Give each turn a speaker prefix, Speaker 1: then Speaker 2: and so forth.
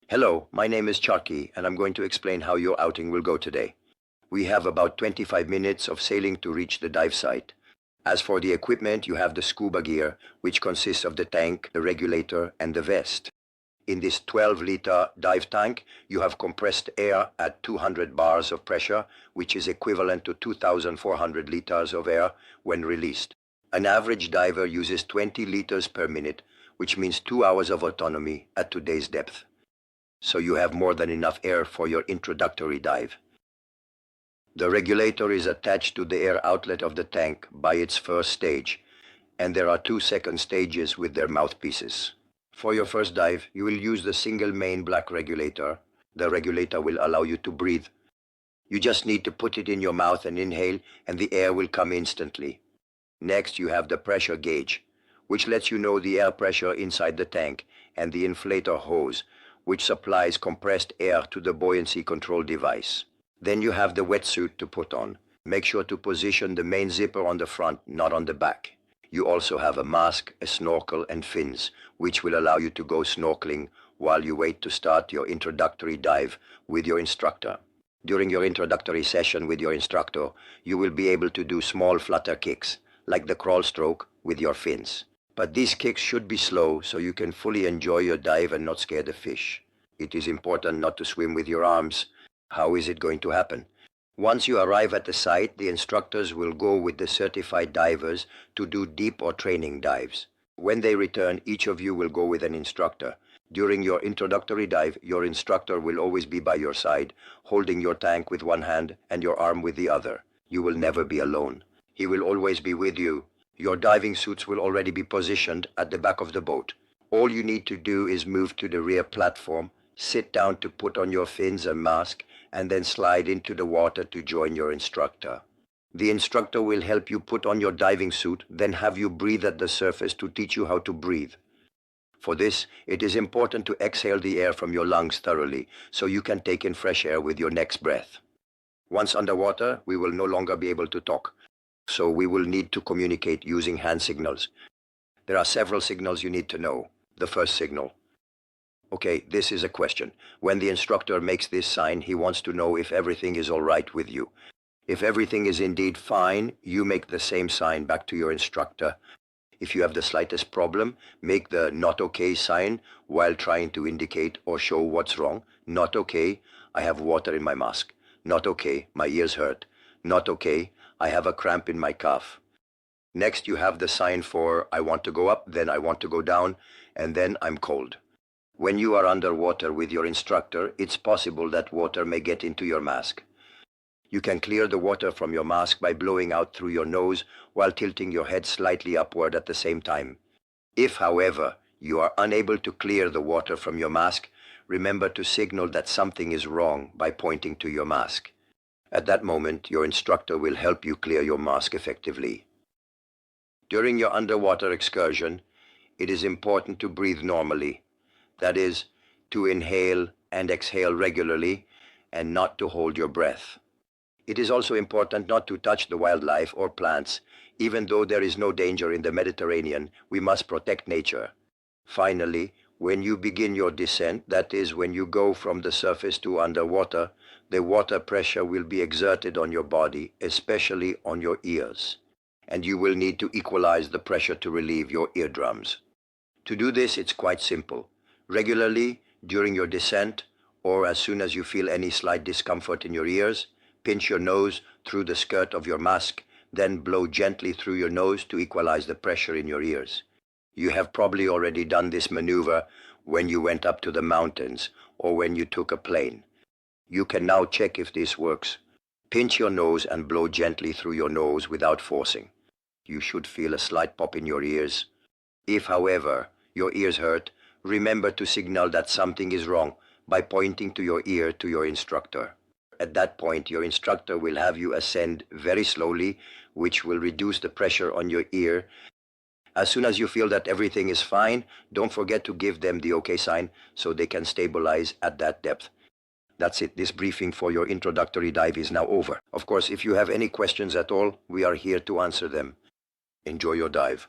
Speaker 1: Hello, my name is Chucky, and I'm going to explain how your outing will go today. We have about 25 minutes of sailing to reach the dive site. As for the equipment, you have the scuba gear, which consists of the tank, the regulator, and the vest. In this 12-liter dive tank, you have compressed air at 200 bars of pressure, which is equivalent to 2,400 liters of air when released. An average diver uses 20 liters per minute, which means 2 hours of autonomy at today's depth. So you have more than enough air for your introductory dive. The regulator is attached to the air outlet of the tank by its first stage, and there are 2 second stages with their mouthpieces. For your first dive, you will use the single main black regulator. The regulator will allow you to breathe. You just need to put it in your mouth and inhale, and the air will come instantly. Next, you have the pressure gauge, which lets you know the air pressure inside the tank, and the inflator hose, which supplies compressed air to the buoyancy control device. Then you have the wetsuit to put on. Make sure to position the main zipper on the front, not on the back. You also have a mask, a snorkel, and fins, which will allow you to go snorkeling while you wait to start your introductory dive with your instructor. During your introductory session with your instructor, you will be able to do small flutter kicks, like the crawl stroke with your fins. But these kicks should be slow so you can fully enjoy your dive and not scare the fish. It is important not to swim with your arms. How is it going to happen? Once you arrive at the site, the instructors will go with the certified divers to do deep or training dives. When they return, each of you will go with an instructor. During your introductory dive, your instructor will always be by your side, holding your tank with one hand and your arm with the other. You will never be alone. He will always be with you. Your diving suits will already be positioned at the back of the boat. All you need to do is move to the rear platform, sit down to put on your fins and mask, and then slide into the water to join your instructor. The instructor will help you put on your diving suit, then have you breathe at the surface to teach you how to breathe. For this, it is important to exhale the air from your lungs thoroughly, so you can take in fresh air with your next breath. Once underwater, we will no longer be able to talk, so we will need to communicate using hand signals. There are several signals you need to know. The first signal. Okay, this is a question. When the instructor makes this sign, he wants to know if everything is all right with you. If everything is indeed fine, you make the same sign back to your instructor. If you have the slightest problem, make the not okay sign while trying to indicate or show what's wrong. Not okay, I have water in my mask. Not okay, my ears hurt. Not okay, I have a cramp in my calf. Next, you have the sign for I want to go up, then I want to go down, and then I'm cold. When you are underwater with your instructor, it's possible that water may get into your mask. You can clear the water from your mask by blowing out through your nose while tilting your head slightly upward at the same time. If, however, you are unable to clear the water from your mask, remember to signal that something is wrong by pointing to your mask. At that moment, your instructor will help you clear your mask effectively. During your underwater excursion, it is important to breathe normally. That is, to inhale and exhale regularly and not to hold your breath. It is also important not to touch the wildlife or plants. Even though there is no danger in the Mediterranean, we must protect nature. Finally, when you begin your descent, that is, when you go from the surface to underwater, the water pressure will be exerted on your body, especially on your ears, and you will need to equalize the pressure to relieve your eardrums. To do this, it's quite simple. Regularly, during your descent, or as soon as you feel any slight discomfort in your ears, pinch your nose through the skirt of your mask, then blow gently through your nose to equalize the pressure in your ears. You have probably already done this maneuver when you went up to the mountains or when you took a plane. You can now check if this works. Pinch your nose and blow gently through your nose without forcing. You should feel a slight pop in your ears. If, however, your ears hurt, remember to signal that something is wrong by pointing to your ear to your instructor. At that point, your instructor will have you ascend very slowly, which will reduce the pressure on your ear. As soon as you feel that everything is fine, don't forget to give them the OK sign so they can stabilize at that depth. That's it. This briefing for your introductory dive is now over. Of course, if you have any questions at all, we are here to answer them. Enjoy your dive.